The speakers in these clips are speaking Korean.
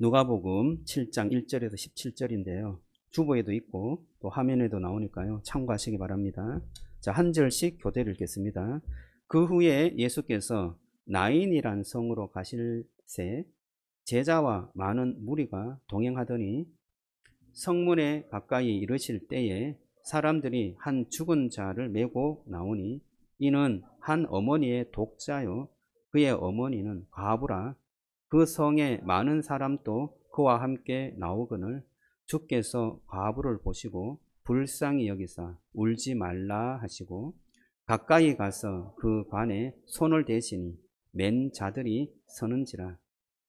누가복음 7장 1절에서 17절인데요. 주보에도 있고 또 화면에도 나오니까요. 참고하시기 바랍니다. 자, 한 절씩 교대를 읽겠습니다. 그 후에 예수께서 나인이란 성으로 가실새 제자와 많은 무리가 동행하더니 성문에 가까이 이르실 때에 사람들이 한 죽은 자를 메고 나오니 이는 한 어머니의 독자요 그의 어머니는 과부라. 그 성에 많은 사람도 그와 함께 나오거늘 주께서 과부를 보시고 불쌍히 여기사 울지 말라 하시고 가까이 가서 그 관에 손을 대시니 맨 자들이 서는지라.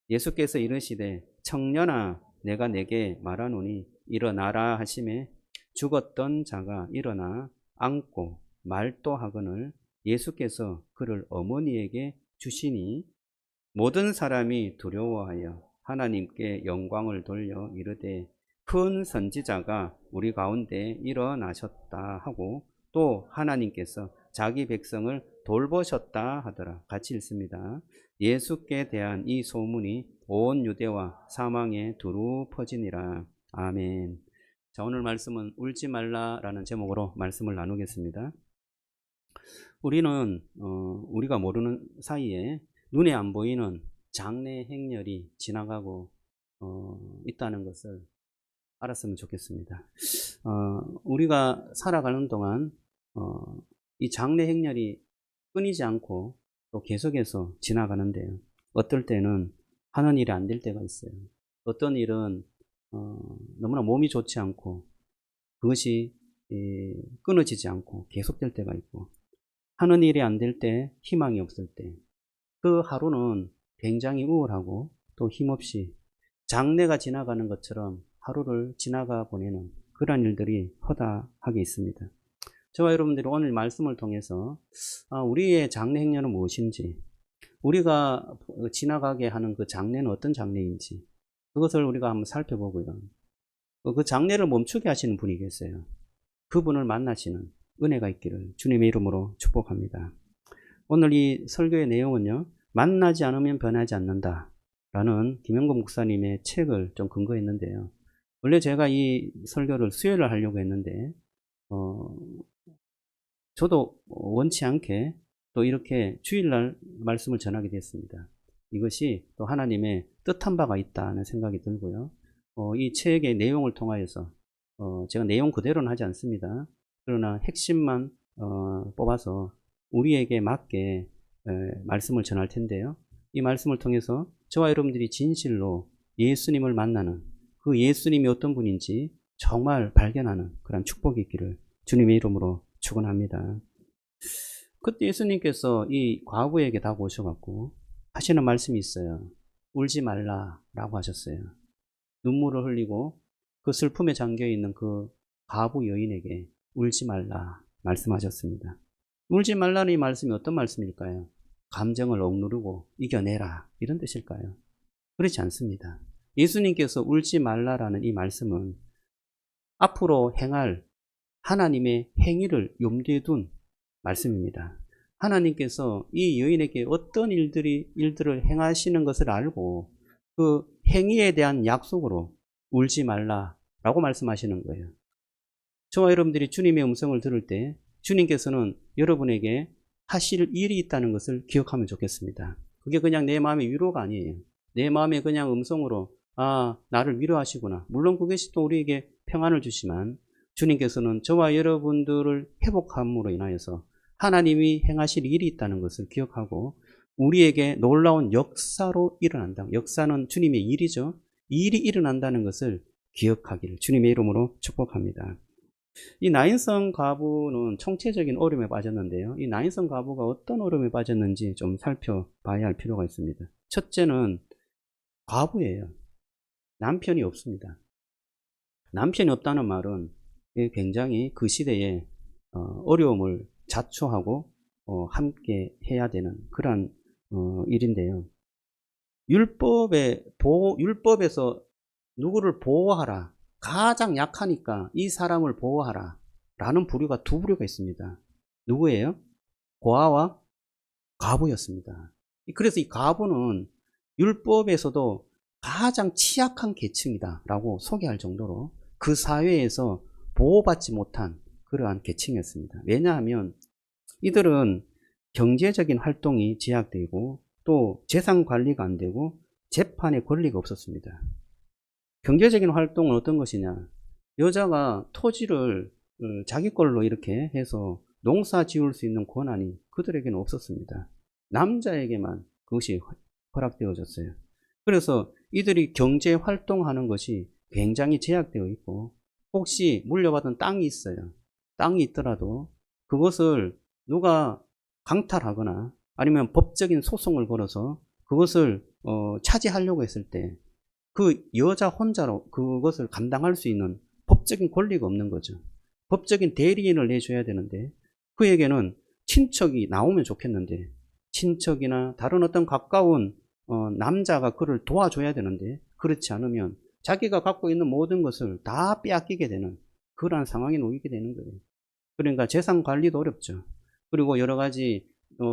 예수께서 이르시되 청년아 내가 내게 말하노니 일어나라 하시매 죽었던 자가 일어나 앉고 말도 하거늘 예수께서 그를 어머니에게 주시니 모든 사람이 두려워하여 하나님께 영광을 돌려 이르되 큰 선지자가 우리 가운데 일어나셨다 하고 또 하나님께서 자기 백성을 돌보셨다 하더라. 같이 읽습니다. 예수께 대한 이 소문이 온 유대와 사망에 두루 퍼지니라. 아멘. 자, 오늘 말씀은 울지 말라라는 제목으로 말씀을 나누겠습니다. 우리는 우리가 모르는 사이에 눈에 안 보이는 장래 행렬이 지나가고 있다는 것을 알았으면 좋겠습니다. 우리가 살아가는 동안 이 장래 행렬이 끊이지 않고 또 계속해서 지나가는데요. 어떨 때는 하는 일이 안 될 때가 있어요. 어떤 일은 너무나 몸이 좋지 않고 그것이 끊어지지 않고 계속될 때가 있고 하는 일이 안 될 때, 희망이 없을 때, 그 하루는 굉장히 우울하고 또 힘없이 장래가 지나가는 것처럼 하루를 지나가 보내는 그런 일들이 허다하게 있습니다. 저와 여러분들이 오늘 말씀을 통해서 우리의 장래 행렬은 무엇인지, 우리가 지나가게 하는 그 장래는 어떤 장래인지, 그것을 우리가 한번 살펴보고요. 그 장래를 멈추게 하시는 분이 계세요. 그분을 만나시는 은혜가 있기를 주님의 이름으로 축복합니다. 오늘 이 설교의 내용은요, 만나지 않으면 변하지 않는다 라는 김영건 목사님의 책을 좀 근거했는데요. 원래 제가 이 설교를 수요일날 하려고 했는데 저도 원치 않게 또 이렇게 주일날 말씀을 전하게 됐습니다. 이것이 또 하나님의 뜻한 바가 있다는 생각이 들고요. 이 책의 내용을 통하여서 제가 내용 그대로는 하지 않습니다. 그러나 핵심만 뽑아서 우리에게 맞게 말씀을 전할 텐데요. 이 말씀을 통해서 저와 여러분들이 진실로 예수님을 만나는 그 예수님이 어떤 분인지 정말 발견하는 그런 축복이 있기를 주님의 이름으로 축원합니다. 그때 예수님께서 이 과부에게 다가오셔갖고 하시는 말씀이 있어요. 울지 말라라고 하셨어요. 눈물을 흘리고 그 슬픔에 잠겨있는 그 과부 여인에게 울지 말라 말씀하셨습니다. 울지 말라는 이 말씀이 어떤 말씀일까요? 감정을 억누르고 이겨내라 이런 뜻일까요? 그렇지 않습니다. 예수님께서 울지 말라라는 이 말씀은 앞으로 행할 하나님의 행위를 염두에 둔 말씀입니다. 하나님께서 이 여인에게 어떤 일들을 행하시는 것을 알고 그 행위에 대한 약속으로 울지 말라라고 말씀하시는 거예요. 저와 여러분들이 주님의 음성을 들을 때 주님께서는 여러분에게 하실 일이 있다는 것을 기억하면 좋겠습니다. 그게 그냥 내 마음의 위로가 아니에요. 내 마음에 그냥 음성으로 나를 위로하시구나. 물론 그것이 또 우리에게 평안을 주지만 주님께서는 저와 여러분들을 회복함으로 인하여서 하나님이 행하실 일이 있다는 것을 기억하고 우리에게 놀라운 역사로 일어난다. 역사는 주님의 일이죠. 일이 일어난다는 것을 기억하기를 주님의 이름으로 축복합니다. 이 나인성 과부는 총체적인 어려움에 빠졌는데요. 이 나인성 과부가 어떤 어려움에 빠졌는지 좀 살펴봐야 할 필요가 있습니다. 첫째는 과부예요. 남편이 없습니다. 남편이 없다는 말은 굉장히 그 시대에 어려움을 자초하고 함께 해야 되는 그런 일인데요. 율법에서 누구를 보호하라. 가장 약하니까 이 사람을 보호하라 라는 부류가 두 부류가 있습니다. 누구예요? 고아와 과부였습니다. 그래서 이 과부는 율법에서도 가장 취약한 계층이다라고 소개할 정도로 그 사회에서 보호받지 못한 그러한 계층이었습니다. 왜냐하면 이들은 경제적인 활동이 제약되고 또 재산 관리가 안 되고 재판의 권리가 없었습니다. 경제적인 활동은 어떤 것이냐? 여자가 토지를 자기 걸로 이렇게 해서 농사 지을 수 있는 권한이 그들에게는 없었습니다. 남자에게만 그것이 허락되어졌어요. 그래서 이들이 경제 활동하는 것이 굉장히 제약되어 있고, 혹시 물려받은 땅이 있어요. 땅이 있더라도 그것을 누가 강탈하거나 아니면 법적인 소송을 걸어서 그것을 차지하려고 했을 때 그 여자 혼자로 그것을 감당할 수 있는 법적인 권리가 없는 거죠. 법적인 대리인을 내줘야 되는데 그에게는 친척이 나오면 좋겠는데 친척이나 다른 어떤 가까운 남자가 그를 도와줘야 되는데 그렇지 않으면 자기가 갖고 있는 모든 것을 다 빼앗기게 되는 그러한 상황에 놓이게 되는 거예요. 그러니까 재산 관리도 어렵죠. 그리고 여러 가지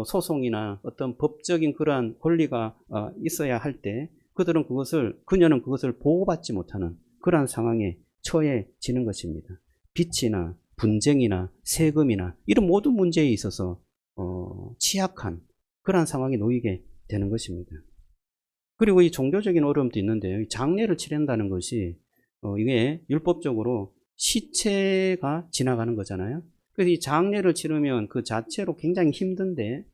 소송이나 어떤 법적인 그러한 권리가 있어야 할 때 그녀는 그것을 보호받지 못하는 그러한 상황에 처해지는 것입니다. 빚이나 분쟁이나 세금이나 이런 모든 문제에 있어서 취약한 그러한 상황에 놓이게 되는 것입니다. 그리고 이 종교적인 어려움도 있는데요. 장례를 치른다는 것이 이게 율법적으로 시체가 지나가는 거잖아요. 그래서 이 장례를 치르면 그 자체로 굉장히 힘든데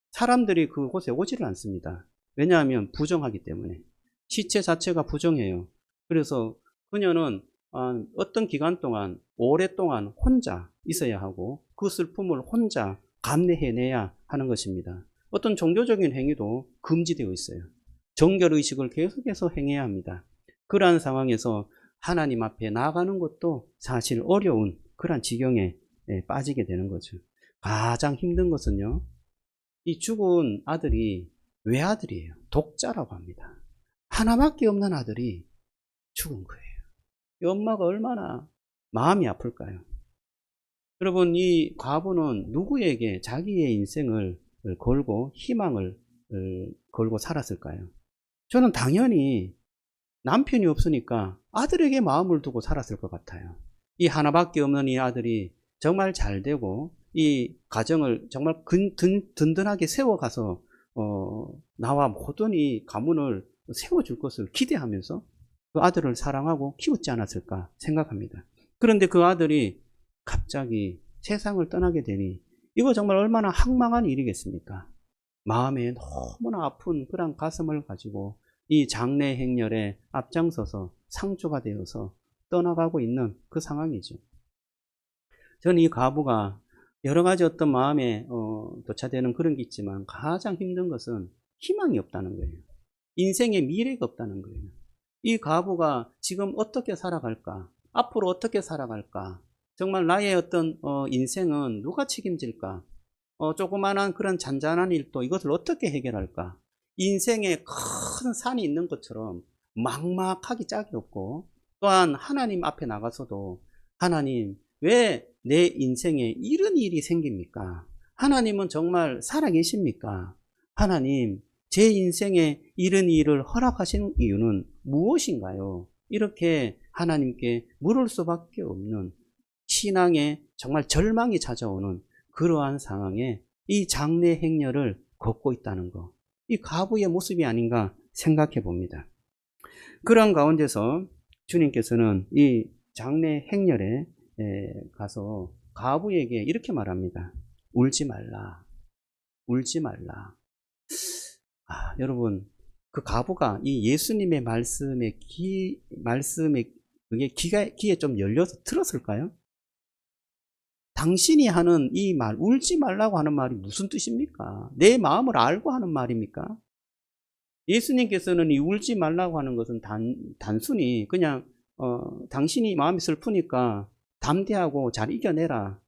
사람들이 그곳에 오지를 않습니다. 왜냐하면 부정하기 때문에. 시체 자체가 부정해요. 그래서 그녀는 어떤 기간 동안 오랫동안 혼자 있어야 하고 그 슬픔을 혼자 감내해내야 하는 것입니다. 어떤 종교적인 행위도 금지되어 있어요. 정결의식을 계속해서 행해야 합니다. 그러한 상황에서 하나님 앞에 나아가는 것도 사실 어려운 그러한 지경에 빠지게 되는 거죠. 가장 힘든 것은요, 이 죽은 아들이 외아들이에요. 독자라고 합니다. 하나밖에 없는 아들이 죽은 거예요. 이 엄마가 얼마나 마음이 아플까요? 여러분, 이 과부는 누구에게 자기의 인생을 걸고 희망을 걸고 살았을까요? 저는 당연히 남편이 없으니까 아들에게 마음을 두고 살았을 것 같아요. 이 하나밖에 없는 이 아들이 정말 잘 되고 이 가정을 정말 든든하게 세워가서 나와 모든 이 가문을 세워줄 것을 기대하면서 그 아들을 사랑하고 키웠지 않았을까 생각합니다. 그런데 그 아들이 갑자기 세상을 떠나게 되니 이거 정말 얼마나 황망한 일이겠습니까? 마음에 너무나 아픈 그런 가슴을 가지고 이 장례 행렬에 앞장서서 상주가 되어서 떠나가고 있는 그 상황이죠. 저는 이 과부가 여러 가지 어떤 마음에 도차되는 그런 게 있지만 가장 힘든 것은 희망이 없다는 거예요. 인생에 미래가 없다는 거예요. 이 과부가 지금 어떻게 살아갈까? 앞으로 어떻게 살아갈까? 정말 나의 어떤 인생은 누가 책임질까? 조그마한 그런 잔잔한 일도 이것을 어떻게 해결할까? 인생에 큰 산이 있는 것처럼 막막하기 짝이 없고, 또한 하나님 앞에 나가서도 하나님, 왜 내 인생에 이런 일이 생깁니까? 하나님은 정말 살아계십니까? 하나님, 제 인생에 이런 일을 허락하신 이유는 무엇인가요? 이렇게 하나님께 물을 수밖에 없는 신앙에 정말 절망이 찾아오는 그러한 상황에 이 장례 행렬을 걷고 있다는 것, 이 과부의 모습이 아닌가 생각해 봅니다. 그런 가운데서 주님께서는 이 장례 행렬에 가서 과부에게 이렇게 말합니다. 울지 말라. 울지 말라. 여러분, 그 과부가 이 예수님의 말씀에 그게 귀에 좀 열려서 들었을까요? 당신이 하는 이 말, 울지 말라고 하는 말이 무슨 뜻입니까? 내 마음을 알고 하는 말입니까? 예수님께서는 이 울지 말라고 하는 것은 단순히 그냥 당신이 마음이 슬프니까 담대하고 잘 이겨내라,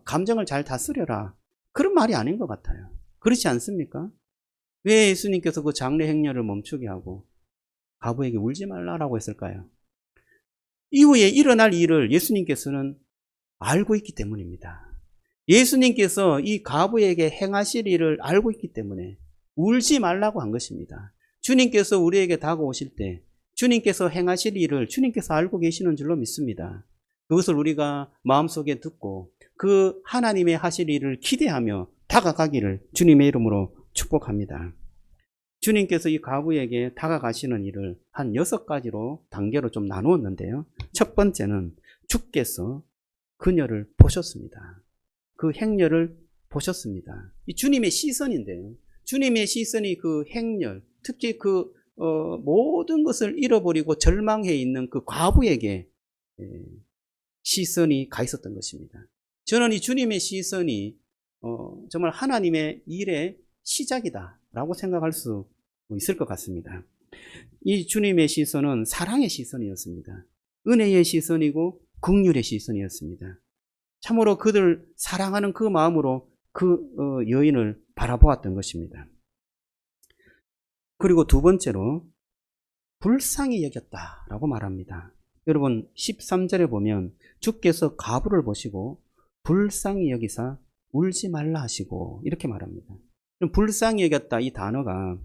감정을 잘 다스려라, 그런 말이 아닌 것 같아요. 그렇지 않습니까? 왜 예수님께서 그 장례 행렬을 멈추게 하고 과부에게 울지 말라라고 했을까요? 이후에 일어날 일을 예수님께서는 알고 있기 때문입니다. 예수님께서 이 과부에게 행하실 일을 알고 있기 때문에 울지 말라고 한 것입니다. 주님께서 우리에게 다가오실 때 주님께서 행하실 일을 주님께서 알고 계시는 줄로 믿습니다. 그것을 우리가 마음속에 듣고 그 하나님의 하실 일을 기대하며 다가가기를 주님의 이름으로 축복합니다. 주님께서 이 과부에게 다가가시는 일을 한 6가지로 단계로 좀 나누었는데요. 첫 번째는 주께서 그녀를 보셨습니다. 그 행렬을 보셨습니다. 이 주님의 시선인데요. 주님의 시선이 그 행렬, 특히 그 모든 것을 잃어버리고 절망해 있는 그 과부에게 시선이 가 있었던 것입니다. 저는 이 주님의 시선이 정말 하나님의 일의 시작이다라고 생각할 수 있을 것 같습니다. 이 주님의 시선은 사랑의 시선이었습니다. 은혜의 시선이고 긍휼의 시선이었습니다. 참으로 그들 사랑하는 그 마음으로 그 여인을 바라보았던 것입니다. 그리고 두 번째로 불쌍히 여겼다라고 말합니다. 여러분 13절에 보면 주께서 과부를 보시고 불쌍히 여기사 울지 말라 하시고 이렇게 말합니다. 불쌍히 여겼다 이 단어가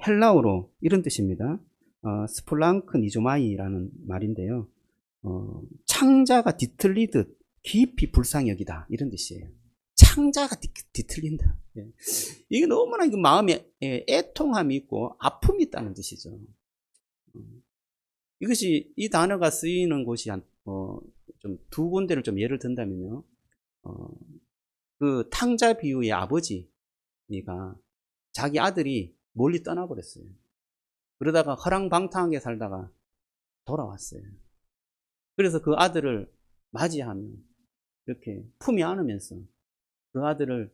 헬라어로 이런 뜻입니다. 스플랑크 니조마이라는 말인데요. 창자가 뒤틀리듯 깊이 불쌍히 여기다 이런 뜻이에요. 창자가 뒤틀린다. 이게 너무나 마음에 애통함이 있고 아픔이 있다는 뜻이죠. 이것이 이 단어가 쓰이는 곳이 좀 두 군데를 좀 예를 든다면요. 그 탕자 비유의 아버지가 자기 아들이 멀리 떠나버렸어요. 그러다가 허랑방탕하게 살다가 돌아왔어요. 그래서 그 아들을 맞이하며 이렇게 품에 안으면서 그 아들을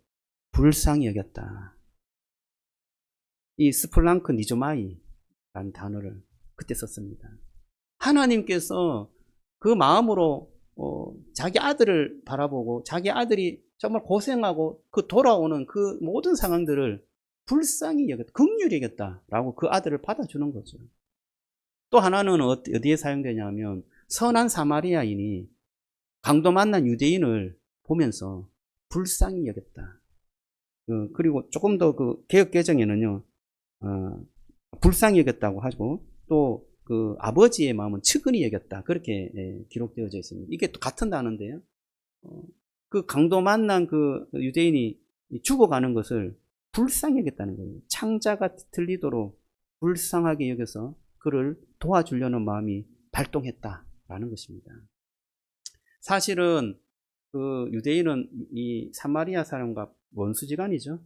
불쌍히 여겼다. 이 스플랑크 니조마이라는 단어를 그때 썼습니다. 하나님께서 그 마음으로 자기 아들을 바라보고 자기 아들이 정말 고생하고 그 돌아오는 그 모든 상황들을 불쌍히 여겼다, 긍휼히 여겼다라고 그 아들을 받아주는 거죠. 또 하나는 어디에 사용되냐면 선한 사마리아인이 강도 만난 유대인을 보면서 불쌍히 여겼다. 그리고 조금 더 그 개역 개정에는요, 불쌍히 여겼다고 하고 또 그 아버지의 마음은 측은히 여겼다 그렇게 기록되어져 있습니다. 이게 또 같은 단어인데요. 그 강도 만난 그 유대인이 죽어가는 것을 불쌍히 여겼다는 거예요. 창자가 틀리도록 불쌍하게 여겨서 그를 도와주려는 마음이 발동했다라는 것입니다. 사실은 그 유대인은 이 사마리아 사람과 원수지간이죠.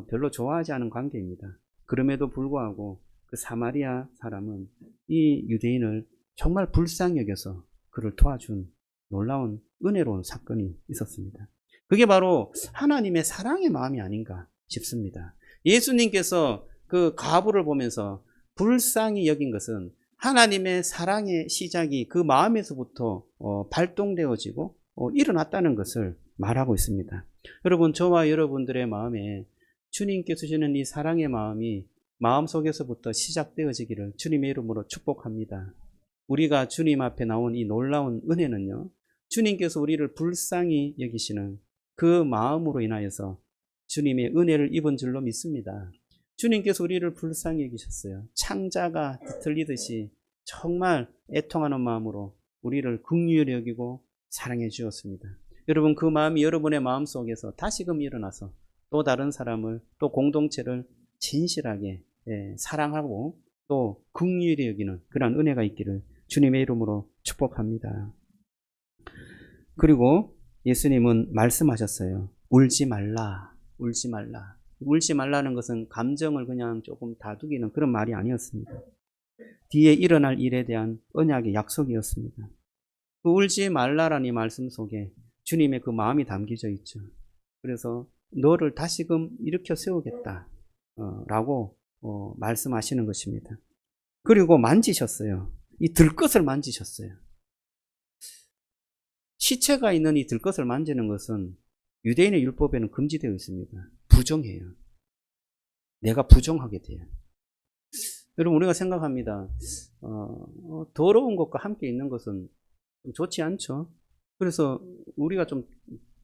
별로 좋아하지 않은 관계입니다. 그럼에도 불구하고 그 사마리아 사람은 이 유대인을 정말 불쌍히 여겨서 그를 도와준 놀라운 은혜로운 사건이 있었습니다. 그게 바로 하나님의 사랑의 마음이 아닌가 싶습니다. 예수님께서 그 과부를 보면서 불쌍히 여긴 것은 하나님의 사랑의 시작이 그 마음에서부터 발동되어지고 일어났다는 것을 말하고 있습니다. 여러분, 저와 여러분들의 마음에 주님께서 주시는 이 사랑의 마음이 마음속에서부터 시작되어지기를 주님의 이름으로 축복합니다. 우리가 주님 앞에 나온 이 놀라운 은혜는요, 주님께서 우리를 불쌍히 여기시는 그 마음으로 인하여서 주님의 은혜를 입은 줄로 믿습니다. 주님께서 우리를 불쌍히 여기셨어요. 창자가 뒤틀리듯이 정말 애통하는 마음으로 우리를 긍휼히 여기고 사랑해 주었습니다. 여러분, 그 마음이 여러분의 마음속에서 다시금 일어나서 또 다른 사람을, 또 공동체를 진실하게 사랑하고 또 긍휼히 여기는 그런 은혜가 있기를 주님의 이름으로 축복합니다. 그리고 예수님은 말씀하셨어요. 울지 말라, 울지 말라. 울지 말라는 것은 감정을 그냥 조금 다독이는 그런 말이 아니었습니다. 뒤에 일어날 일에 대한 언약의 약속이었습니다. 그 울지 말라라는 이 말씀 속에 주님의 그 마음이 담겨져 있죠. 그래서 너를 다시금 일으켜 세우겠다 라고 말씀하시는 것입니다. 그리고 만지셨어요. 이 들것을 만지셨어요. 시체가 있는 이 들것을 만지는 것은 유대인의 율법에는 금지되어 있습니다. 부정해요. 내가 부정하게 돼요. 여러분, 우리가 생각합니다. 더러운 것과 함께 있는 것은 좋지 않죠. 그래서 우리가 좀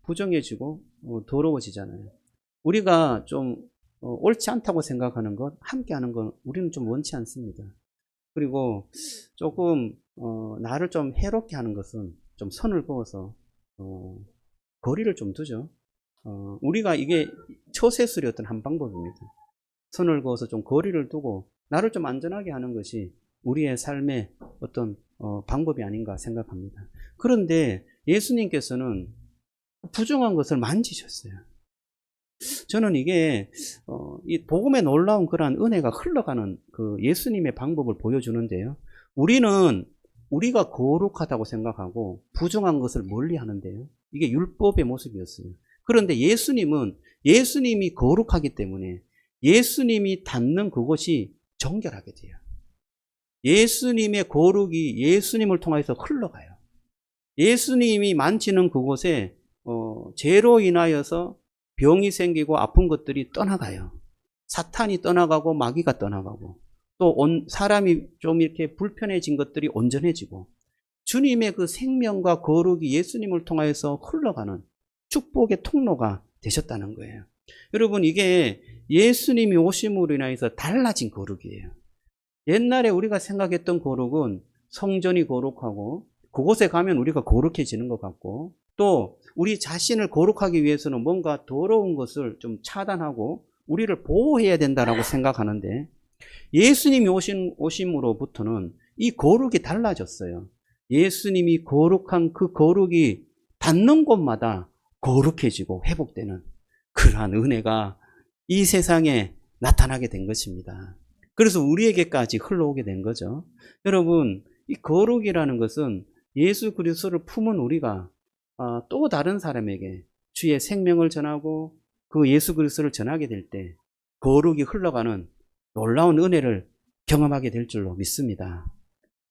부정해지고 더러워지잖아요. 우리가 좀 옳지 않다고 생각하는 것, 함께 하는 것, 우리는 좀 원치 않습니다. 그리고 조금, 나를 좀 해롭게 하는 것은 좀 선을 그어서, 거리를 좀 두죠. 우리가 이게 처세술이었던 한 방법입니다. 선을 그어서 좀 거리를 두고, 나를 좀 안전하게 하는 것이 우리의 삶의 어떤, 방법이 아닌가 생각합니다. 그런데 예수님께서는 부정한 것을 만지셨어요. 저는 이게 이 복음에 놀라운 그러한 은혜가 흘러가는 그 예수님의 방법을 보여주는데요. 우리가 거룩하다고 생각하고 부정한 것을 멀리 하는데요. 이게 율법의 모습이었어요. 그런데 예수님이 거룩하기 때문에 예수님이 닿는 그것이 정결하게 돼요. 예수님의 거룩이 예수님을 통해서 흘러가요. 예수님이 만지는 그곳에 죄로 인하여서 병이 생기고 아픈 것들이 떠나가요. 사탄이 떠나가고 마귀가 떠나가고 또 사람이 좀 이렇게 불편해진 것들이 온전해지고 주님의 그 생명과 거룩이 예수님을 통해서 흘러가는 축복의 통로가 되셨다는 거예요. 여러분, 이게 예수님이 오심으로 인해서 달라진 거룩이에요. 옛날에 우리가 생각했던 거룩은 성전이 거룩하고 그곳에 가면 우리가 거룩해지는 것 같고 또 우리 자신을 거룩하기 위해서는 뭔가 더러운 것을 좀 차단하고 우리를 보호해야 된다라고 생각하는데 예수님이 오심으로부터는 이 거룩이 달라졌어요. 예수님이 거룩한 그 거룩이 닿는 곳마다 거룩해지고 회복되는 그러한 은혜가 이 세상에 나타나게 된 것입니다. 그래서 우리에게까지 흘러오게 된 거죠. 여러분, 이 거룩이라는 것은 예수 그리스도를 품은 우리가 또 다른 사람에게 주의 생명을 전하고 그 예수 그리스도를 전하게 될 때 거룩이 흘러가는 놀라운 은혜를 경험하게 될 줄로 믿습니다.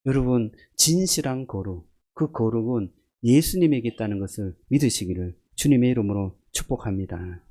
여러분, 진실한 거룩, 그 거룩은 예수님에게 있다는 것을 믿으시기를 주님의 이름으로 축복합니다.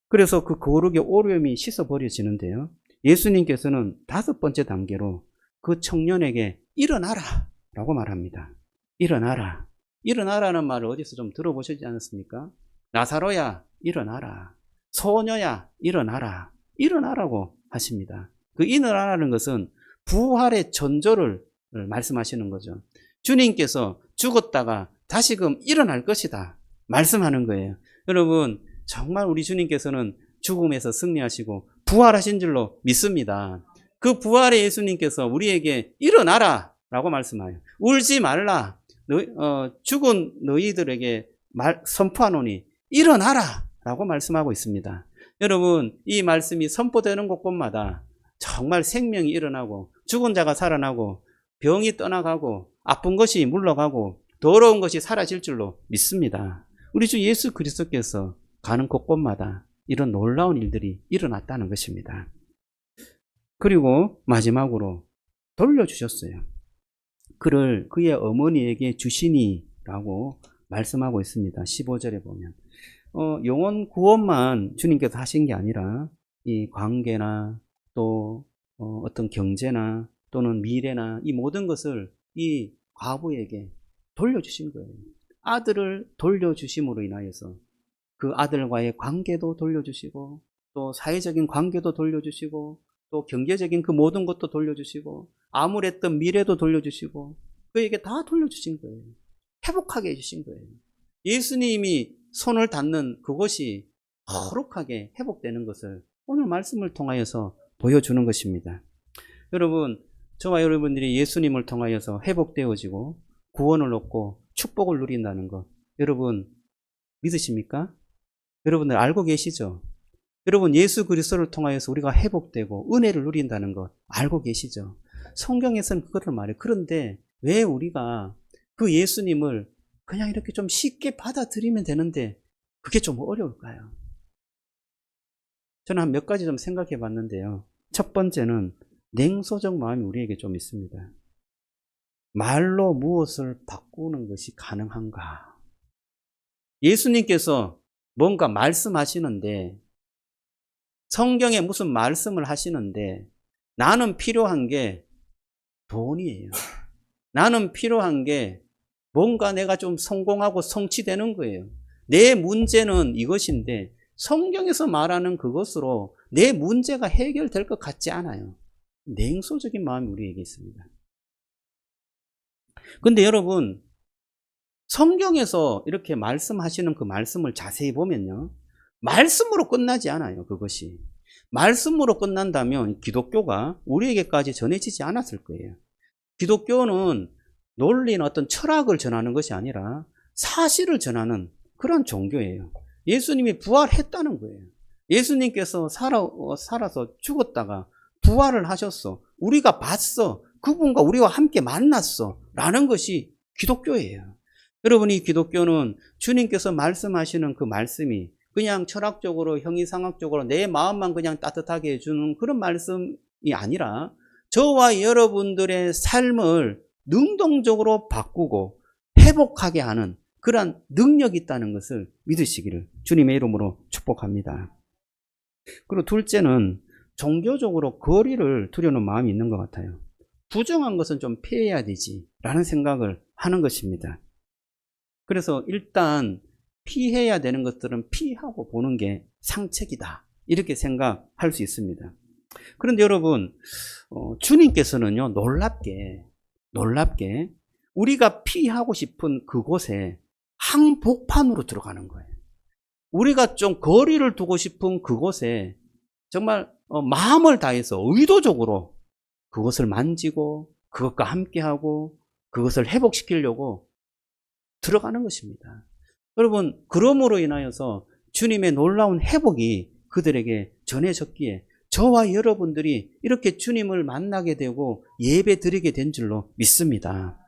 그래서 그 거룩의 오염이 씻어버려지는데요. 예수님께서는 5번째 단계로 그 청년에게 일어나라 라고 말합니다. 일어나라. 일어나라는 말을 어디서 좀 들어보시지 않았습니까? 나사로야, 일어나라. 소녀야, 일어나라. 일어나라고 하십니다. 그 일어나라는 것은 부활의 전조를 말씀하시는 거죠. 주님께서 죽었다가 다시금 일어날 것이다 말씀하는 거예요. 여러분, 정말 우리 주님께서는 죽음에서 승리하시고 부활하신 줄로 믿습니다. 그 부활의 예수님께서 우리에게 일어나라 라고 말씀하여요. 울지 말라. 죽은 너희들에게 선포하노니 일어나라 라고 말씀하고 있습니다. 여러분, 이 말씀이 선포되는 곳곳마다 정말 생명이 일어나고 죽은 자가 살아나고 병이 떠나가고 아픈 것이 물러가고 더러운 것이 사라질 줄로 믿습니다. 우리 주 예수 그리스도께서 가는 곳곳마다 이런 놀라운 일들이 일어났다는 것입니다. 그리고 마지막으로 돌려주셨어요. 그를 그의 어머니에게 주시니라고 말씀하고 있습니다. 15절에 보면 영혼 구원만 주님께서 하신 게 아니라 이 관계나 또 어떤 경제나 또는 미래나 이 모든 것을 이 과부에게 돌려주신 거예요. 아들을 돌려주심으로 인하여서 그 아들과의 관계도 돌려주시고 또 사회적인 관계도 돌려주시고 또 경제적인 그 모든 것도 돌려주시고 암울했던 미래도 돌려주시고 그에게 다 돌려주신 거예요. 회복하게 해주신 거예요. 예수님이 손을 닿는 그것이 거룩하게 회복되는 것을 오늘 말씀을 통하여서 보여주는 것입니다. 여러분, 저와 여러분들이 예수님을 통하여서 회복되어지고 구원을 얻고 축복을 누린다는 것 여러분 믿으십니까? 여러분들 알고 계시죠? 여러분, 예수 그리스도를 통하여서 우리가 회복되고 은혜를 누린다는 것 알고 계시죠? 성경에서는 그거를 말해요. 그런데 왜 우리가 그 예수님을 그냥 이렇게 좀 쉽게 받아들이면 되는데 그게 좀 어려울까요? 저는 한 몇 가지 좀 생각해 봤는데요. 첫 번째는 냉소적 마음이 우리에게 좀 있습니다. 말로 무엇을 바꾸는 것이 가능한가? 예수님께서 뭔가 말씀하시는데 성경에 무슨 말씀을 하시는데 나는 필요한 게 돈이에요. 나는 필요한 게 뭔가 내가 좀 성공하고 성취되는 거예요. 내 문제는 이것인데 성경에서 말하는 그것으로 내 문제가 해결될 것 같지 않아요. 냉소적인 마음이 우리에게 있습니다. 근데 여러분, 성경에서 이렇게 말씀하시는 그 말씀을 자세히 보면요, 말씀으로 끝나지 않아요. 그것이 말씀으로 끝난다면 기독교가 우리에게까지 전해지지 않았을 거예요. 기독교는 논리나 어떤 철학을 전하는 것이 아니라 사실을 전하는 그런 종교예요. 예수님이 부활했다는 거예요. 예수님께서 살아서 죽었다가 부활을 하셨어. 우리가 봤어. 그분과 우리와 함께 만났어. 라는 것이 기독교예요. 여러분, 이 기독교는 주님께서 말씀하시는 그 말씀이 그냥 철학적으로 형이상학적으로 내 마음만 그냥 따뜻하게 해주는 그런 말씀이 아니라 저와 여러분들의 삶을 능동적으로 바꾸고 회복하게 하는 그러한 능력이 있다는 것을 믿으시기를 주님의 이름으로 축복합니다. 그리고 둘째는 종교적으로 거리를 두려는 마음이 있는 것 같아요. 부정한 것은 좀 피해야 되지 라는 생각을 하는 것입니다. 그래서 일단 피해야 되는 것들은 피하고 보는 게 상책이다 이렇게 생각할 수 있습니다. 그런데 여러분, 주님께서는요, 놀랍게 우리가 피하고 싶은 그곳에 항복판으로 들어가는 거예요. 우리가 좀 거리를 두고 싶은 그곳에 정말 마음을 다해서 의도적으로 그것을 만지고 그것과 함께하고 그것을 회복시키려고 들어가는 것입니다. 여러분, 그러므로 인하여서 주님의 놀라운 회복이 그들에게 전해졌기에 저와 여러분들이 이렇게 주님을 만나게 되고 예배 드리게 된 줄로 믿습니다.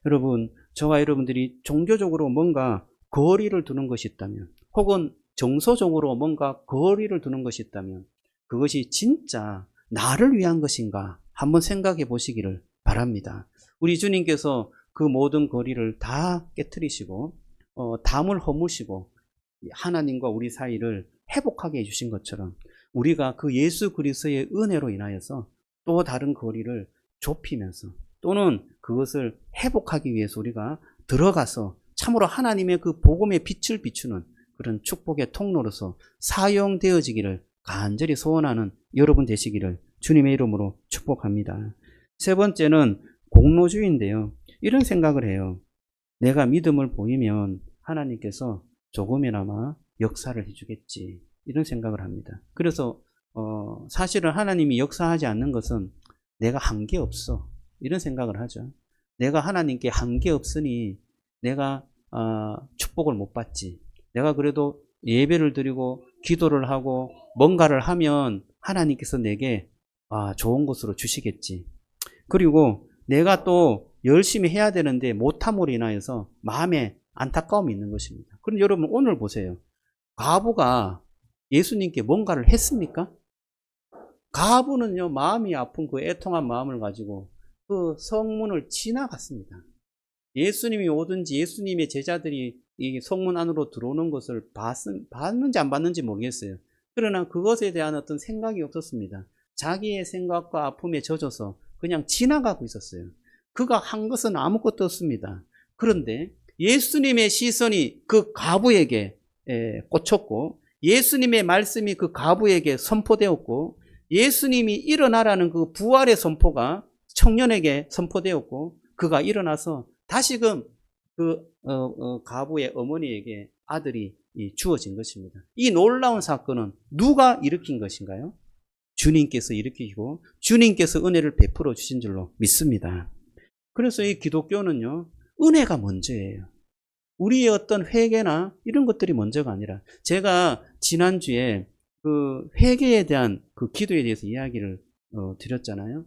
여러분, 저와 여러분들이 종교적으로 뭔가 거리를 두는 것이 있다면, 혹은 정서적으로 뭔가 거리를 두는 것이 있다면 그것이 진짜 나를 위한 것인가 한번 생각해 보시기를 바랍니다. 우리 주님께서 그 모든 거리를 다 깨트리시고 담을 허무시고 하나님과 우리 사이를 회복하게 해주신 것처럼 우리가 그 예수 그리스도의 은혜로 인하여서 또 다른 거리를 좁히면서 또는 그것을 회복하기 위해서 우리가 들어가서 참으로 하나님의 그 복음의 빛을 비추는 그런 축복의 통로로서 사용되어지기를 간절히 소원하는 여러분 되시기를 주님의 이름으로 축복합니다. 세 번째는 공로주의인데요. 이런 생각을 해요. 내가 믿음을 보이면 하나님께서 조금이나마 역사를 해주겠지. 이런 생각을 합니다. 그래서 사실은 하나님이 역사하지 않는 것은 내가 한 게 없어. 이런 생각을 하죠. 내가 하나님께 한 게 없으니 내가 축복을 못 받지. 내가 그래도 예배를 드리고 기도를 하고 뭔가를 하면 하나님께서 내게 좋은 것으로 주시겠지. 그리고 내가 또 열심히 해야 되는데 못함으로 인하여서 마음에 안타까움이 있는 것입니다. 그럼 여러분 오늘 보세요. 과부가 예수님께 뭔가를 했습니까? 과부는요, 마음이 아픈 그 애통한 마음을 가지고 그 성문을 지나갔습니다. 예수님이 오든지 예수님의 제자들이 이 성문 안으로 들어오는 것을 봤는지 안 봤는지 모르겠어요. 그러나 그것에 대한 어떤 생각이 없었습니다. 자기의 생각과 아픔에 젖어서 그냥 지나가고 있었어요. 그가 한 것은 아무것도 없습니다. 그런데 예수님의 시선이 그 과부에게 꽂혔고 예수님의 말씀이 그 과부에게 선포되었고 예수님이 일어나라는 그 부활의 선포가 청년에게 선포되었고 그가 일어나서 다시금 그 과부의 어머니에게 아들이 주어진 것입니다. 이 놀라운 사건은 누가 일으킨 것인가요? 주님께서 일으키고 주님께서 은혜를 베풀어 주신 줄로 믿습니다. 그래서 이 기독교는요, 은혜가 먼저예요. 우리의 어떤 회개나 이런 것들이 먼저가 아니라, 제가 지난주에 그 회개에 대한 그 기도에 대해서 이야기를 드렸잖아요.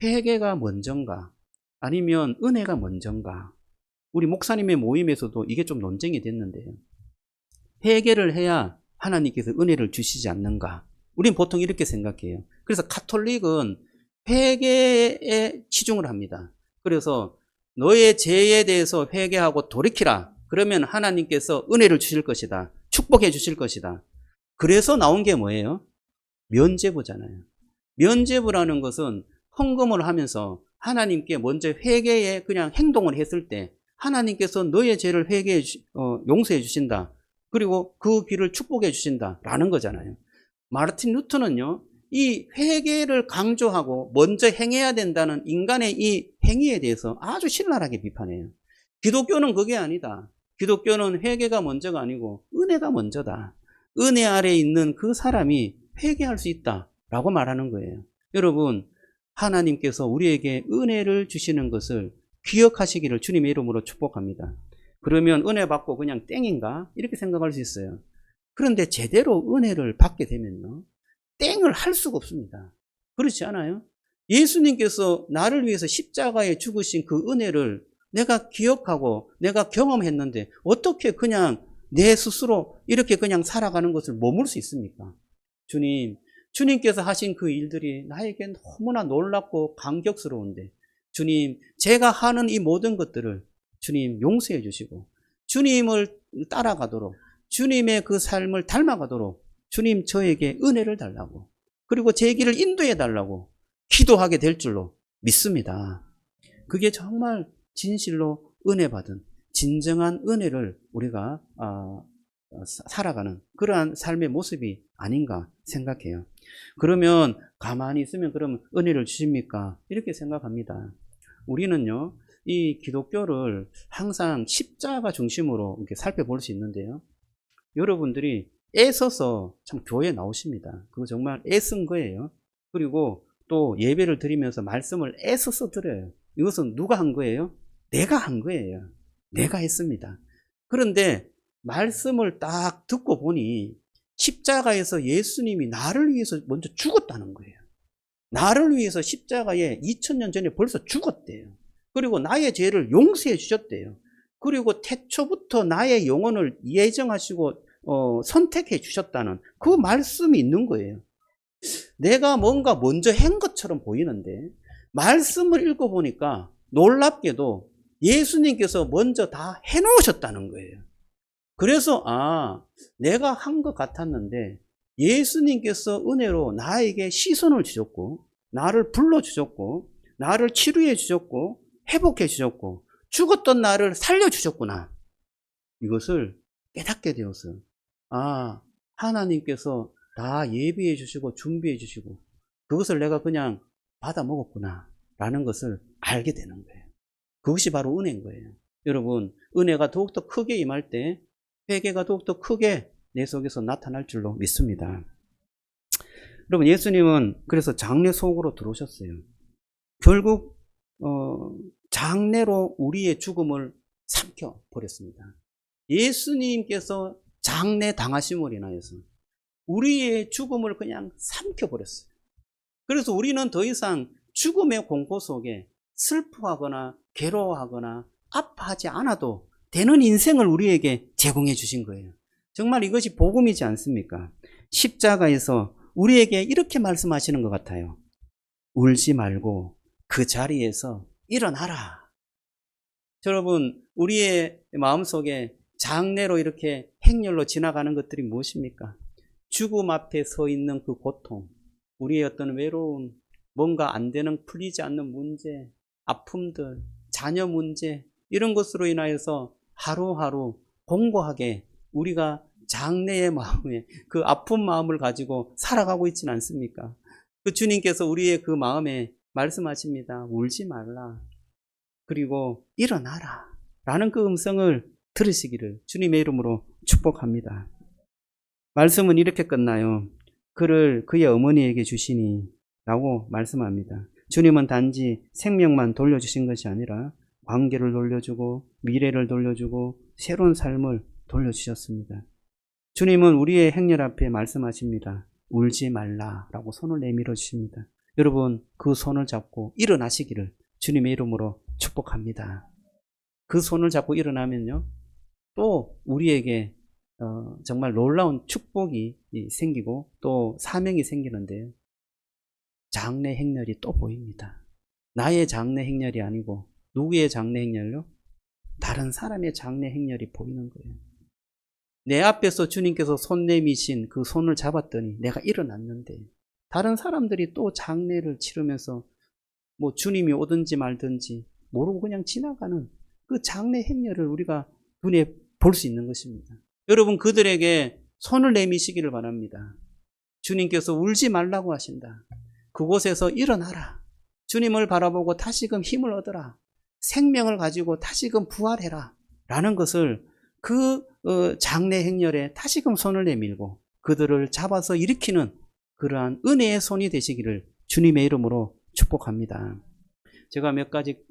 회개가 먼저인가 아니면 은혜가 먼저인가. 우리 목사님의 모임에서도 이게 좀 논쟁이 됐는데요. 회개를 해야 하나님께서 은혜를 주시지 않는가. 우리는 보통 이렇게 생각해요. 그래서 가톨릭은 회개에 치중을 합니다. 그래서 너의 죄에 대해서 회개하고 돌이키라. 그러면 하나님께서 은혜를 주실 것이다. 축복해 주실 것이다. 그래서 나온 게 뭐예요? 면죄부잖아요. 면죄부라는 것은 헌금을 하면서 하나님께 먼저 회개에 그냥 행동을 했을 때 하나님께서 너의 죄를 용서해 주신다. 그리고 그 길을 축복해 주신다라는 거잖아요. 마르틴 루터는요, 이 회개를 강조하고 먼저 행해야 된다는 인간의 이 행위에 대해서 아주 신랄하게 비판해요. 기독교는 그게 아니다. 기독교는 회개가 먼저가 아니고 은혜가 먼저다. 은혜 아래 있는 그 사람이 회개할 수 있다라고 말하는 거예요. 여러분, 하나님께서 우리에게 은혜를 주시는 것을 기억하시기를 주님의 이름으로 축복합니다. 그러면 은혜 받고 그냥 땡인가? 이렇게 생각할 수 있어요. 그런데 제대로 은혜를 받게 되면요, 땡을 할 수가 없습니다. 그렇지 않아요? 예수님께서 나를 위해서 십자가에 죽으신 그 은혜를 내가 기억하고 내가 경험했는데 어떻게 그냥 내 스스로 이렇게 그냥 살아가는 것을 머물 수 있습니까? 주님께서 하신 그 일들이 나에게 너무나 놀랍고 감격스러운데, 주님, 제가 하는 이 모든 것들을 주님 용서해 주시고 주님을 따라가도록, 주님의 그 삶을 닮아가도록 주님 저에게 은혜를 달라고, 그리고 제 길을 인도해 달라고 기도하게 될 줄로 믿습니다. 그게 정말 진실로 은혜 받은 진정한 은혜를 우리가 살아가는 그러한 삶의 모습이 아닌가 생각해요. 그러면 가만히 있으면 그러면 은혜를 주십니까? 이렇게 생각합니다. 우리는요, 이 기독교를 항상 십자가 중심으로 이렇게 살펴볼 수 있는데요. 여러분들이 애써서 참 교회에 나오십니다. 그거 정말 애쓴 거예요. 그리고 또 예배를 드리면서 말씀을 애써서 드려요. 이것은 누가 한 거예요? 내가 한 거예요. 내가 했습니다. 그런데 말씀을 딱 듣고 보니 십자가에서 예수님이 나를 위해서 먼저 죽었다는 거예요. 나를 위해서 십자가에 2000년 전에 벌써 죽었대요. 그리고 나의 죄를 용서해 주셨대요. 그리고 태초부터 나의 영혼을 예정하시고 선택해 주셨다는 그 말씀이 있는 거예요. 내가 뭔가 먼저 한 것처럼 보이는데 말씀을 읽어보니까 놀랍게도 예수님께서 먼저 다 해놓으셨다는 거예요. 그래서 내가 한 것 같았는데 예수님께서 은혜로 나에게 시선을 주셨고 나를 불러주셨고 나를 치료해 주셨고 회복해 주셨고 죽었던 나를 살려주셨구나. 이것을 깨닫게 되었어요. 하나님께서 다 예비해 주시고 준비해 주시고 그것을 내가 그냥 받아 먹었구나 라는 것을 알게 되는 거예요. 그것이 바로 은혜인 거예요. 여러분, 은혜가 더욱더 크게 임할 때 회개가 더욱더 크게 내 속에서 나타날 줄로 믿습니다. 여러분, 예수님은 그래서 장래 속으로 들어오셨어요. 결국 장래로 우리의 죽음을 삼켜 버렸습니다. 예수님께서 장래 당하심으로 인하여서 우리의 죽음을 그냥 삼켜 버렸어요. 그래서 우리는 더 이상 죽음의 공포 속에 슬퍼하거나 괴로워하거나 아파하지 않아도 되는 인생을 우리에게 제공해 주신 거예요. 정말 이것이 복음이지 않습니까? 십자가에서 우리에게 이렇게 말씀하시는 것 같아요. 울지 말고 그 자리에서 일어나라. 여러분, 우리의 마음속에 장래로 이렇게 행렬로 지나가는 것들이 무엇입니까? 죽음 앞에 서 있는 그 고통, 우리의 어떤 외로움, 뭔가 안 되는 풀리지 않는 문제, 아픔들, 자녀 문제, 이런 것으로 인하여서 하루하루 공고하게 우리가 장래의 마음에 그 아픈 마음을 가지고 살아가고 있지는 않습니까? 그 주님께서 우리의 그 마음에 말씀하십니다. 울지 말라. 그리고 일어나라. 라는 그 음성을 들으시기를 주님의 이름으로 축복합니다. 말씀은 이렇게 끝나요. 그를 그의 어머니에게 주시니 라고 말씀합니다. 주님은 단지 생명만 돌려주신 것이 아니라 관계를 돌려주고 미래를 돌려주고 새로운 삶을 돌려주셨습니다. 주님은 우리의 행렬 앞에 말씀하십니다. 울지 말라라고 손을 내밀어 주십니다. 여러분, 그 손을 잡고 일어나시기를 주님의 이름으로 축복합니다. 그 손을 잡고 일어나면요, 또 우리에게 정말 놀라운 축복이 생기고 또 사명이 생기는데요, 장래 행렬이 또 보입니다. 나의 장래 행렬이 아니고 누구의 장래 행렬로? 다른 사람의 장래 행렬이 보이는 거예요. 내 앞에서 주님께서 손 내미신 그 손을 잡았더니 내가 일어났는데 다른 사람들이 또 장례를 치르면서 뭐 주님이 오든지 말든지 모르고 그냥 지나가는 그 장례 행렬을 우리가 눈에 볼 수 있는 것입니다. 여러분, 그들에게 손을 내미시기를 바랍니다. 주님께서 울지 말라고 하신다. 그곳에서 일어나라. 주님을 바라보고 다시금 힘을 얻어라. 생명을 가지고 다시금 부활해라. 라는 것을 그 장래 행렬에 다시금 손을 내밀고 그들을 잡아서 일으키는 그러한 은혜의 손이 되시기를 주님의 이름으로 축복합니다. 제가 몇 가지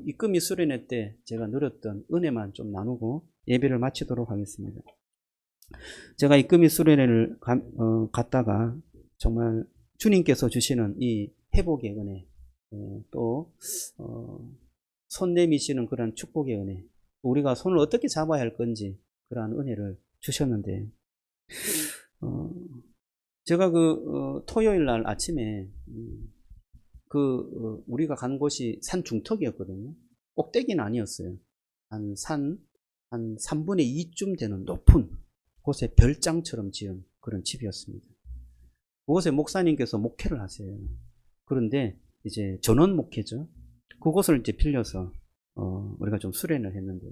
이끔이 수련회 때 제가 누렸던 은혜만 좀 나누고 예배를 마치도록 하겠습니다. 제가 이끔이 수련회를 갔다가 정말 주님께서 주시는 이 회복의 은혜, 또 손 내미시는 그런 축복의 은혜, 우리가 손을 어떻게 잡아야 할 건지 그러한 은혜를 주셨는데, 제가 토요일 날 아침에 우리가 간 곳이 산 중턱이었거든요. 꼭대기는 아니었어요. 한 3분의 2쯤 되는 높은 곳에 별장처럼 지은 그런 집이었습니다. 그곳에 목사님께서 목회를 하세요. 그런데 이제 전원 목회죠. 그곳을 이제 빌려서 우리가 좀 수련을 했는데,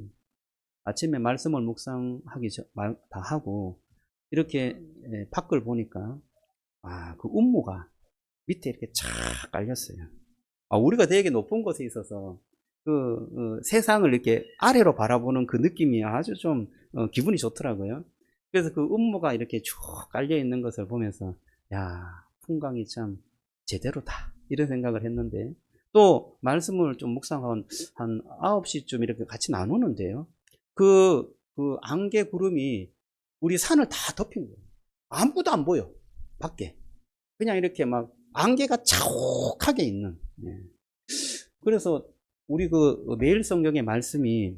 아침에 말씀을 묵상하기 다 하고 이렇게 밖을 보니까 그 운무가 밑에 이렇게 쫙 깔렸어요. 우리가 되게 높은 곳에 있어서 세상을 이렇게 아래로 바라보는 그 느낌이 아주 좀 기분이 좋더라고요. 그래서 그 운무가 이렇게 쭉 깔려 있는 것을 보면서 풍광이 참 제대로다 이런 생각을 했는데, 또 말씀을 좀 묵상한 한 9시쯤 이렇게 같이 나누는데요. 그 안개 구름이 우리 산을 다 덮인 거예요. 아무것도 안 보여 밖에. 그냥 이렇게 막 안개가 자욱하게 있는. 그래서 우리 매일 성경의 말씀이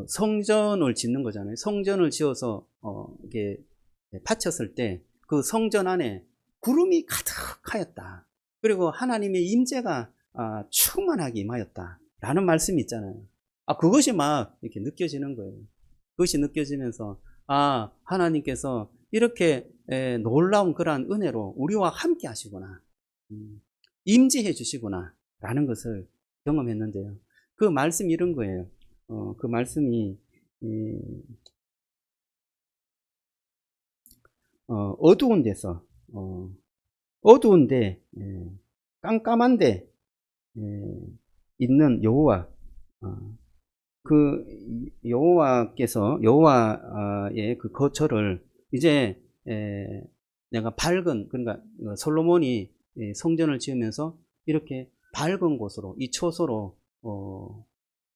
성전을 짓는 거잖아요. 성전을 지어서 이게 바쳤을 때 그 성전 안에 구름이 가득하였다. 그리고 하나님의 임재가 충만하게 임하였다라는 말씀이 있잖아요. 그것이 막 이렇게 느껴지는 거예요. 그것이 느껴지면서 하나님께서 이렇게 놀라운 그러한 은혜로 우리와 함께 하시구나, 임재해 주시구나 라는 것을 경험했는데요. 그 말씀이 이런 거예요. 그 말씀이 어두운 데서 어두운데 깜깜한데 있는 여호와, 그 여호와의 그 거처를 이제 내가 그러니까 솔로몬이 성전을 지으면서 이렇게 밝은 곳으로, 이 처소로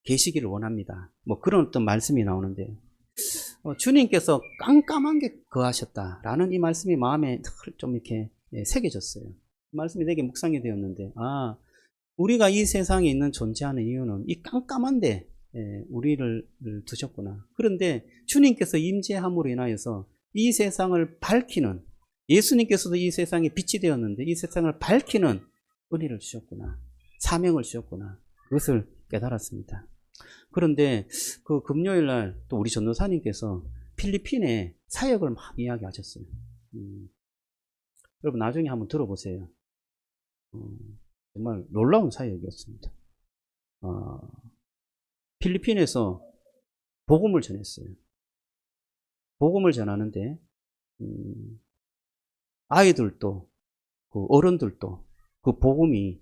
계시기를 원합니다. 뭐 그런 어떤 말씀이 나오는데, 주님께서 깜깜한 게 거하셨다라는 이 말씀이 마음에 좀 이렇게 새겨졌어요. 말씀이 되게 묵상이 되었는데, 우리가 이 세상에 있는 존재하는 이유는 이 깜깜한데 우리를 두셨구나. 그런데 주님께서 임재함으로 인하여서 이 세상을 밝히는, 예수님께서도 이 세상에 빛이 되었는데 이 세상을 밝히는 은혜를 주셨구나, 사명을 주셨구나, 그것을 깨달았습니다. 그런데 그 금요일 날 또 우리 전도사님께서 필리핀의 사역을 막 이야기하셨어요. 여러분 나중에 한번 들어보세요. 정말 놀라운 사역이었습니다. 필리핀에서 복음을 전했어요. 복음을 전하는데 아이들도 어른들도 그 복음이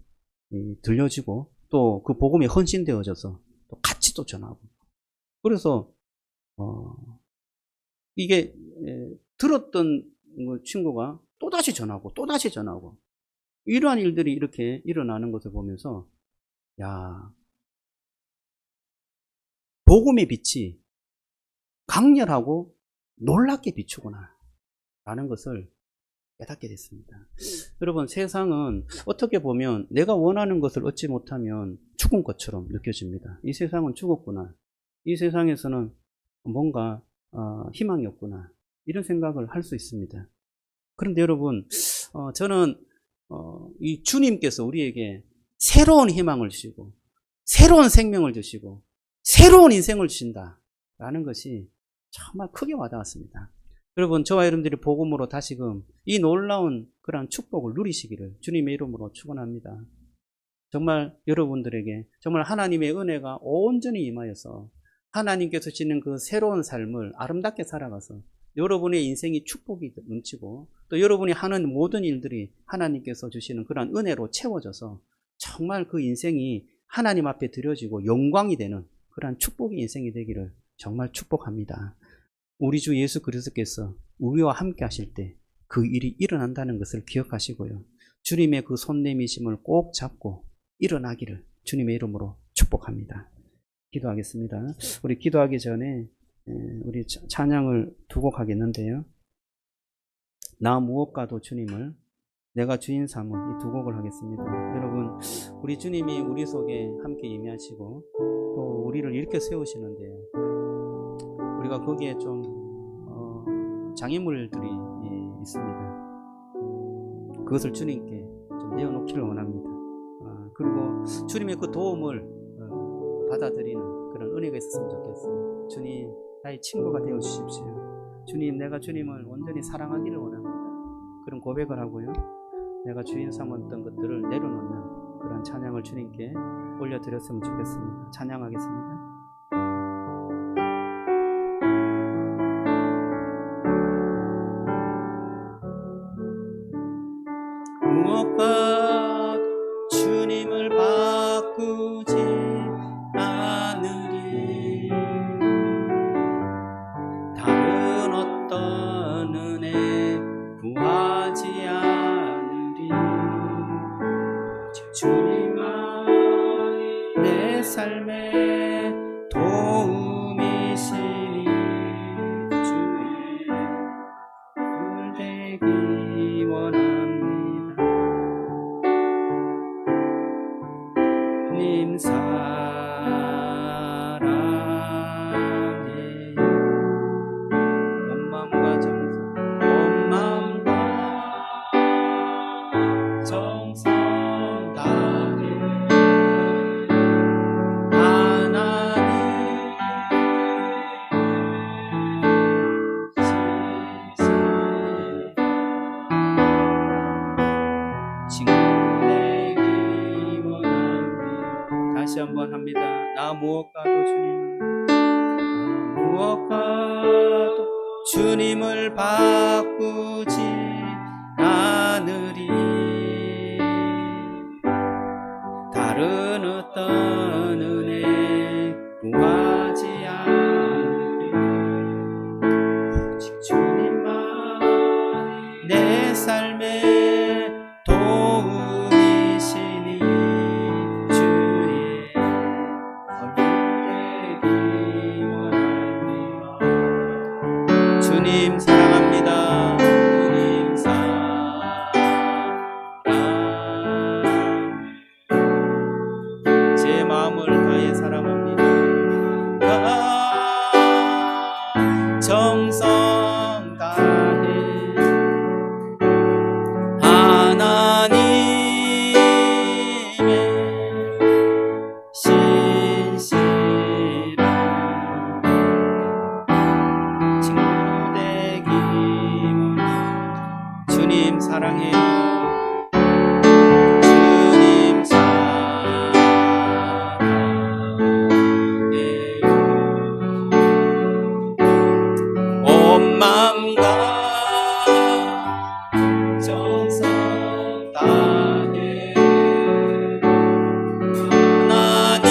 들려지고 또 그 복음이 헌신되어져서 또 같이 또 전하고, 그래서 이게 들었던 친구가 또다시 전하고 또다시 전하고, 이러한 일들이 이렇게 일어나는 것을 보면서 복음의 빛이 강렬하고 놀랍게 비추구나 라는 것을 깨닫게 됐습니다. 여러분, 세상은 어떻게 보면 내가 원하는 것을 얻지 못하면 죽은 것처럼 느껴집니다. 이 세상은 죽었구나, 이 세상에서는 뭔가 희망이 없구나, 이런 생각을 할 수 있습니다. 그런데 여러분, 저는 이 주님께서 우리에게 새로운 희망을 주시고 새로운 생명을 주시고 새로운 인생을 주신다라는 것이 정말 크게 와닿았습니다. 여러분, 저와 여러분들이 복음으로 다시금 이 놀라운 그런 축복을 누리시기를 주님의 이름으로 축원합니다. 정말 여러분들에게 정말 하나님의 은혜가 온전히 임하여서 하나님께서 주시는 그 새로운 삶을 아름답게 살아가서 여러분의 인생이 축복이 넘치고 또 여러분이 하는 모든 일들이 하나님께서 주시는 그런 은혜로 채워져서 정말 그 인생이 하나님 앞에 드려지고 영광이 되는 그런 축복의 인생이 되기를 정말 축복합니다. 우리 주 예수 그리스도께서 우리와 함께 하실 때 그 일이 일어난다는 것을 기억하시고요. 주님의 그 손내미심을 꼭 잡고 일어나기를 주님의 이름으로 축복합니다. 기도하겠습니다. 우리 기도하기 전에 우리 찬양을 두 곡 하겠는데요. 나 무엇과도 주님을 내가 주인 삼은 이 두 곡을 하겠습니다. 여러분, 우리 주님이 우리 속에 함께 임하시고 또 우리를 이렇게 세우시는데 우리가 거기에 좀 장애물들이 있습니다. 그것을 주님께 좀 내어놓기를 원합니다. 그리고 주님의 그 도움을 받아들이는 그런 은혜가 있었으면 좋겠어요. 주님, 나의 친구가 되어 주십시오. 주님, 내가 주님을 온전히 사랑하기를 원합니다. 그런 고백을 하고요. 내가 주인 삼았던 것들을 내려놓는 그런 찬양을 주님께 올려드렸으면 좋겠습니다. 찬양하겠습니다. 무엇과 주님을 바꾸지 않으리. 다른 어떤 은혜 구하지 않으리. 오직 주님만이 내 삶의 도움이시니 주의 을 되기 원합니다. 주님 사랑해요. 온 마음과 정성 다해 하나님 친구 되기 원합니다. 다시 한번 합니다. 나 무엇과도 주님을 바꾸지 않으리. 다른 어떤 은혜 구하지 않으리. 오직 주님만이 내 삶의 도움이시니 주의 얼굴 되기 원합니다. 주님 사랑합니다. 주님 사랑해. 제 마음을 다해 사랑합니다. 정성 다해 하나님의 신실한 친구 되기 원합니다. 주님 사랑해요. 주님 사랑해요. 온 마음과 정성 다해 하나님의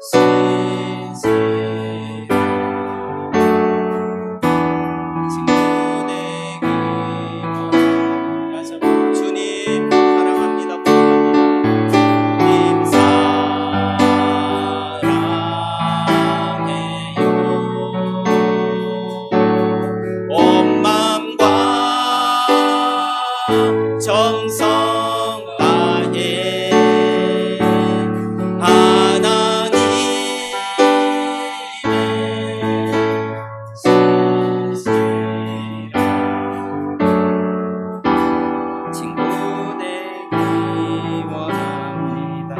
신실한 친구 되기 원합니다. 다시 한번 주님 사랑합니다. 주님 사랑해요. 온 마음과 정성 다해 하나님의 신실한 친구 되기 원합니다.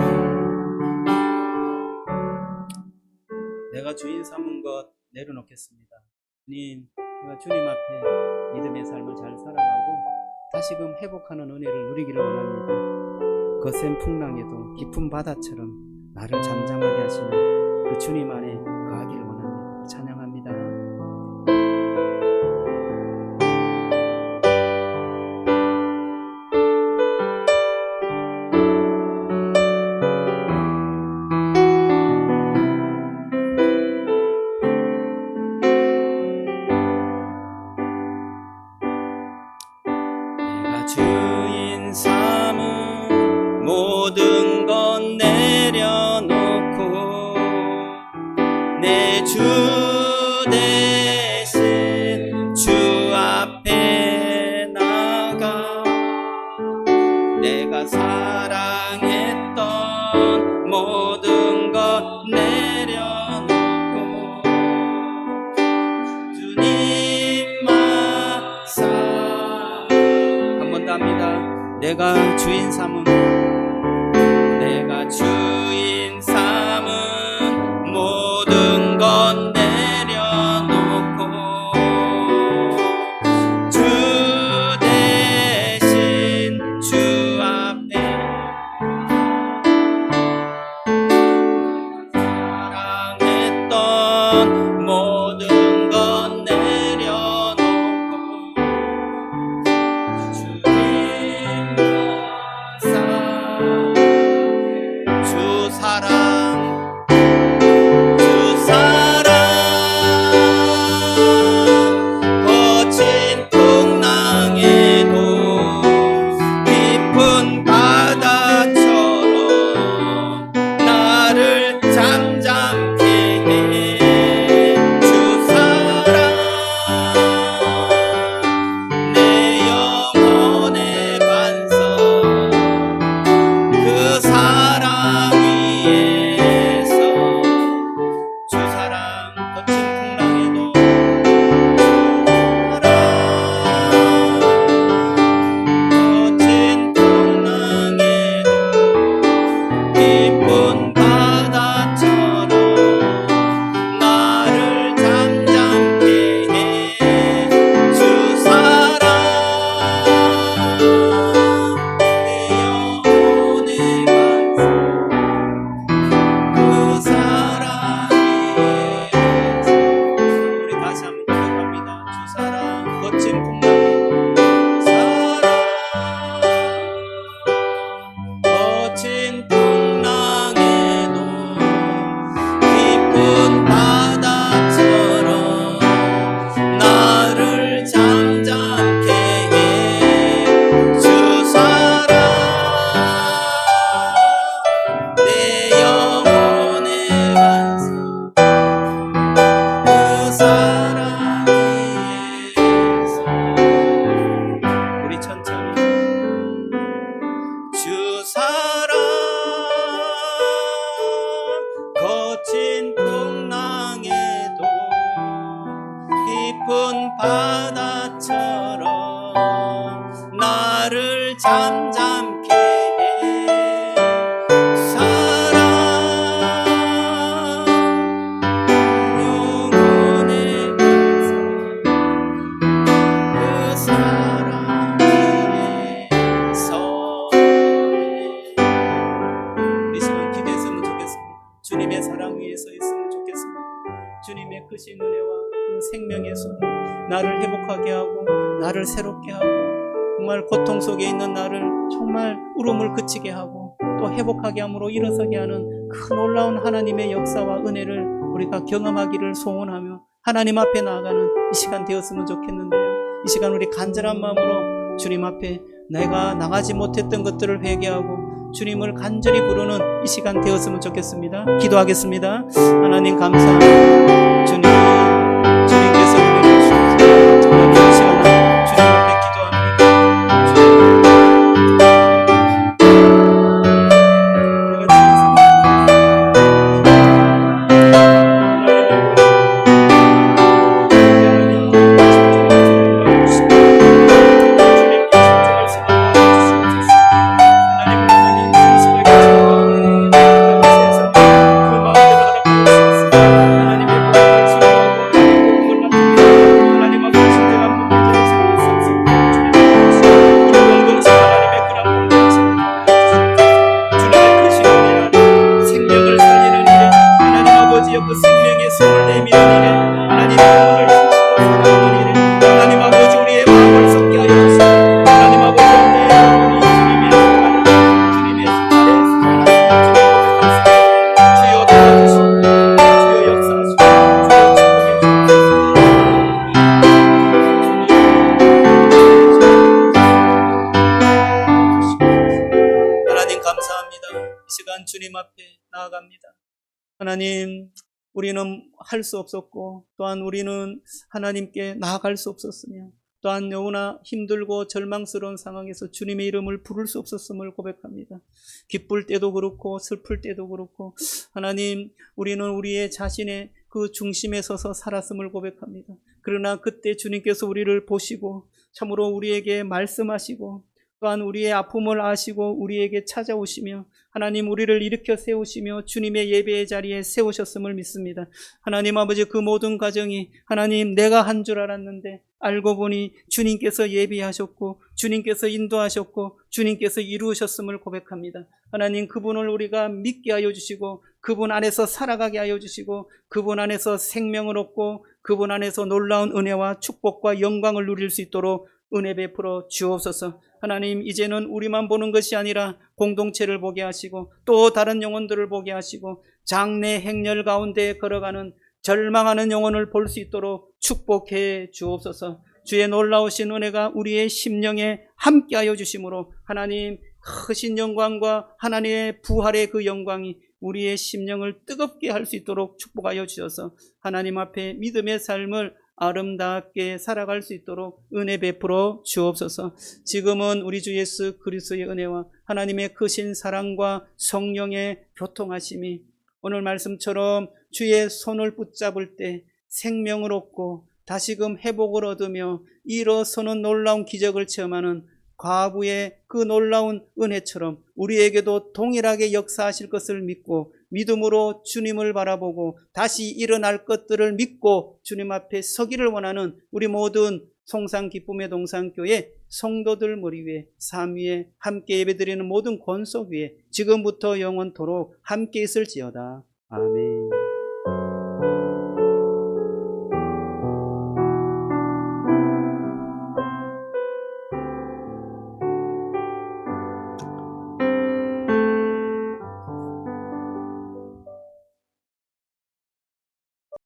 내가 주인 삼은 것 내려놓겠습니다. 주님, 내가 주님 앞에 믿음의 삶을 잘 살아가고 다시금 회복하는 은혜를 누리기를 원합니다. 거센 풍랑에도 깊은 바다처럼 나를 잠잠하게 하시는 그 주님 안에 거하기를 원합니다. 내가 주인 삼은 모든 것 내려놓고 내 주 대신 주 앞에 나가 내가 사랑했던 모든 것 내려놓고 주님만 한 번 더 합니다. 내가 주인 삼은 모든 것 내려놓고 주 대신 주 앞에 사랑했던 모든 것 내려놓고 주님만 주 사랑 거친 풍랑에도 깊은 바다처럼 나를 잠잠케 해 주 사랑 내 영혼의 반석 그 사랑 위에서 주 사랑 거친 풍랑에도 깊은 바다처럼 나를 잠잠케 해 주 사랑 내 영혼의 반석 그 사랑 위에서 우리 다시 한번 고백합니다. 주 사랑 거친 풍랑에도 거친 풍랑에도 깊은 바다처럼 나를 잠잠케 해 주 사랑 내 영혼의 반석 그 사랑 위에서 우리 천천히 주 사랑 거친 풍랑에도 깊은 바다처럼 나를 잠잠케 해 사랑 영혼의 반석 그 사랑 위에서 이 시간 기도했으면 좋겠습니다. 주님의 사랑 위에 서 있으면 좋겠습니다. 주님의 크신 은혜와 그 생명의 손 나를 회복하게 하고 나를 새롭게 하고 정말 고통 속에 있는 나를 정말 울음을 그치게 하고 또 회복하게 함으로 일어서게 하는 그 놀라운 하나님의 역사와 은혜를 우리가 경험하기를 소원하며 하나님 앞에 나아가는 이 시간 되었으면 좋겠는데요. 이 시간 우리 간절한 마음으로 주님 앞에 내가 나가지 못했던 것들을 회개하고 주님을 간절히 부르는 이 시간 되었으면 좋겠습니다. 기도하겠습니다. 하나님 감사합니다. 주님께서 은혜를 주시옵소서. 정말 이 시간에 주님 앞에 기도합니다. 하나님의 시간 주님 앞에 나아갑니다. 하나님, 우리는 할 수 없었고 또한 우리는 하나님께 나아갈 수 없었으며 또한 너무나 힘들고 절망스러운 상황에서 주님의 이름을 부를 수 없었음을 고백합니다. 기쁠 때도 그렇고 슬플 때도 그렇고 하나님, 우리는 우리의 자신의 그 중심에 서서 살았음을 고백합니다. 그러나 그때 주님께서 우리를 보시고 참으로 우리에게 말씀하시고 또한 우리의 아픔을 아시고 우리에게 찾아오시며 하나님, 우리를 일으켜 세우시며 주님의 예배의 자리에 세우셨음을 믿습니다. 하나님 아버지, 그 모든 과정이 하나님, 내가 한 줄 알았는데 알고 보니 주님께서 예비하셨고 주님께서 인도하셨고 주님께서 이루셨음을 고백합니다. 하나님, 그분을 우리가 믿게 하여 주시고 그분 안에서 살아가게 하여 주시고 그분 안에서 생명을 얻고 그분 안에서 놀라운 은혜와 축복과 영광을 누릴 수 있도록 은혜 베풀어 주옵소서. 하나님, 이제는 우리만 보는 것이 아니라 공동체를 보게 하시고 또 다른 영혼들을 보게 하시고 장래 행렬 가운데 걸어가는 절망하는 영혼을 볼 수 있도록 축복해 주옵소서. 주의 놀라우신 은혜가 우리의 심령에 함께하여 주심으로 하나님, 크신 영광과 하나님의 부활의 그 영광이 우리의 심령을 뜨겁게 할 수 있도록 축복하여 주셔서 하나님 앞에 믿음의 삶을 아름답게 살아갈 수 있도록 은혜 베풀어 주옵소서. 지금은 우리 주 예수 그리스도의 은혜와 하나님의 크신 사랑과 성령의 교통하심이 오늘 말씀처럼 주의 손을 붙잡을 때 생명을 얻고 다시금 회복을 얻으며 일어서는 놀라운 기적을 체험하는 과부의 그 놀라운 은혜처럼 우리에게도 동일하게 역사하실 것을 믿고 믿음으로 주님을 바라보고 다시 일어날 것들을 믿고 주님 앞에 서기를 원하는 우리 모든 송산 기쁨의 동산교회 성도들 머리 위에 삶 위에 함께 예배드리는 모든 권속 위에 지금부터 영원토록 함께 있을지어다. 아멘.